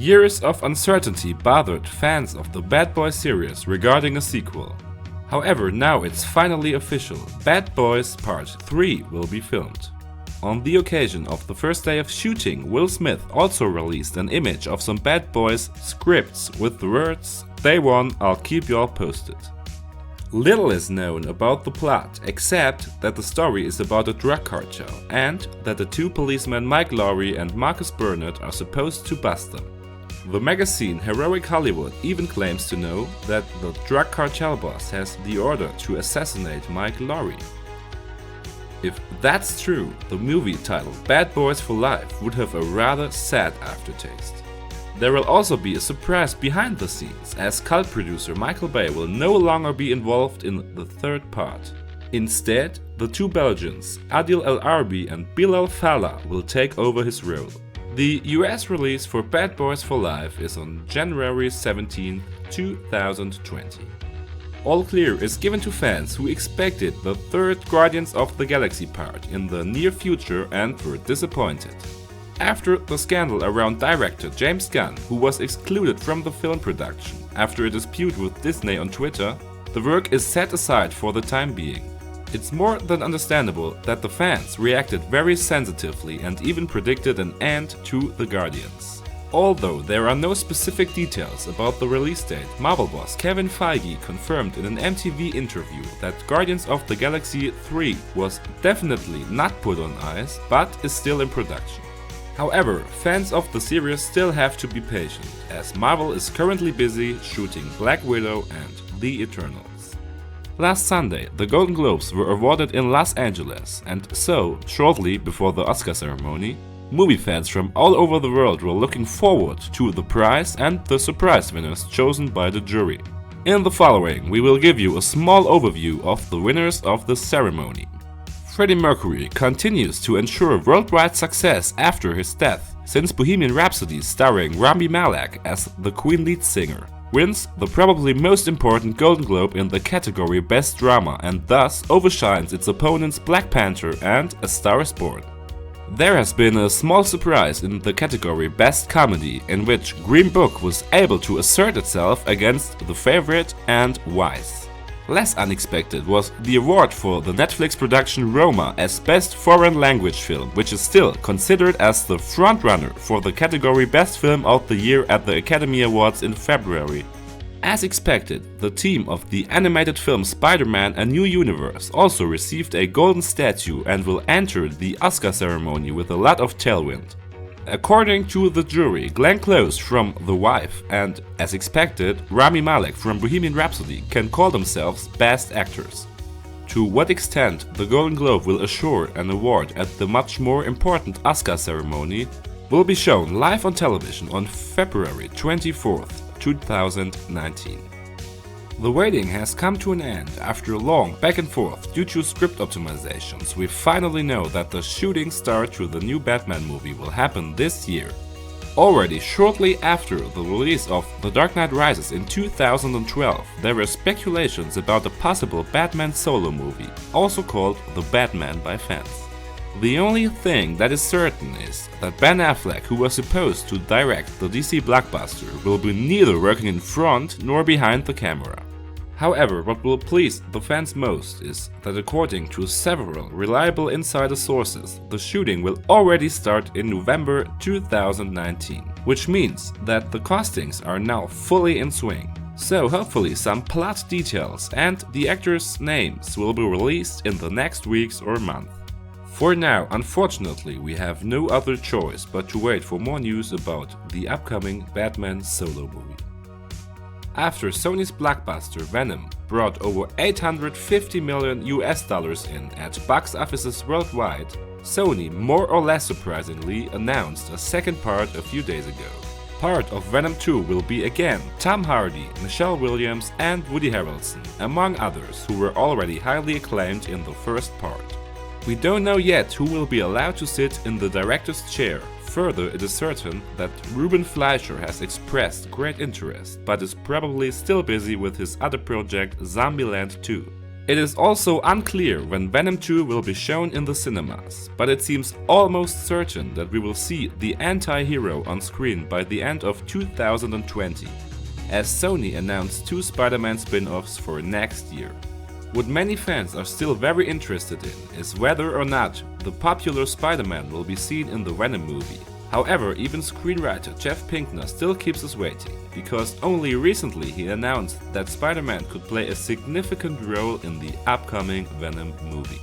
Years of uncertainty bothered fans of the Bad Boys series regarding a sequel. However, now it's finally official, Bad Boys Part 3 will be filmed. On the occasion of the first day of shooting, Will Smith also released an image of some Bad Boys scripts with the words, "Day one, I'll keep y'all posted." Little is known about the plot, except that the story is about a drug cartel and that the two policemen Mike Lowrey and Marcus Burnett are supposed to bust them. The magazine Heroic Hollywood even claims to know that the drug cartel boss has the order to assassinate Mike Lowrey. If that's true, the movie titled Bad Boys for Life would have a rather sad aftertaste. There will also be a surprise behind the scenes, as cult producer Michael Bay will no longer be involved in the third part. Instead, the two Belgians, Adil El Arbi and Bilal Fallah, will take over his role. The US release for Bad Boys for Life is on January 17, 2020. All clear is given to fans who expected the third Guardians of the Galaxy part in the near future and were disappointed. After the scandal around director James Gunn, who was excluded from the film production after a dispute with Disney on Twitter, the work is set aside for the time being. It's more than understandable that the fans reacted very sensitively and even predicted an end to the Guardians. Although there are no specific details about the release date, Marvel boss Kevin Feige confirmed in an MTV interview that Guardians of the Galaxy 3 was definitely not put on ice, but is still in production. However, fans of the series still have to be patient, as Marvel is currently busy shooting Black Widow and The Eternals. Last Sunday, the Golden Globes were awarded in Los Angeles, and so, shortly before the Oscar ceremony, movie fans from all over the world were looking forward to the prize and the surprise winners chosen by the jury. In the following, we will give you a small overview of the winners of the ceremony. Freddie Mercury continues to ensure worldwide success after his death, since Bohemian Rhapsody, starring Rami Malek as the Queen lead singer, wins the probably most important Golden Globe in the category Best Drama and thus overshines its opponents Black Panther and A Star is Born. There has been a small surprise in the category Best Comedy, in which Green Book was able to assert itself against The Favorite and Vice. Less unexpected was the award for the Netflix production Roma as Best Foreign Language Film, which is still considered as the frontrunner for the category Best Film of the Year at the Academy Awards in February. As expected, the team of the animated film Spider-Man: A New Universe also received a golden statue and will enter the Oscar ceremony with a lot of tailwind. According to the jury, Glenn Close from The Wife and, as expected, Rami Malek from Bohemian Rhapsody can call themselves Best Actors. To what extent the Golden Globe will assure an award at the much more important Oscar ceremony will be shown live on television on February 24th, 2019. The waiting has come to an end. After a long back and forth due to script optimizations, we finally know that the shooting start to the new Batman movie will happen this year. Already shortly after the release of The Dark Knight Rises in 2012, there were speculations about a possible Batman solo movie, also called The Batman by fans. The only thing that is certain is that Ben Affleck, who was supposed to direct the DC blockbuster, will be neither working in front nor behind the camera. However, what will please the fans most is that according to several reliable insider sources, the shooting will already start in November 2019, which means that the castings are now fully in swing. So hopefully some plot details and the actors' names will be released in the next weeks or month. For now, unfortunately, we have no other choice but to wait for more news about the upcoming Batman solo movie. After Sony's blockbuster Venom brought over $850 million in at box offices worldwide, Sony more or less surprisingly announced a second part a few days ago. Part of Venom II will be again Tom Hardy, Michelle Williams and Woody Harrelson, among others who were already highly acclaimed in the first part. We don't know yet who will be allowed to sit in the director's chair. Further, it is certain that Ruben Fleischer has expressed great interest, but is probably still busy with his other project Zombieland 2. It is also unclear when Venom II will be shown in the cinemas, but it seems almost certain that we will see the anti-hero on screen by the end of 2020, as Sony announced 2 Spider-Man spin-offs for next year. What many fans are still very interested in is whether or not the popular Spider-Man will be seen in the Venom movie. However, even screenwriter Jeff Pinkner still keeps us waiting, because only recently he announced that Spider-Man could play a significant role in the upcoming Venom movie.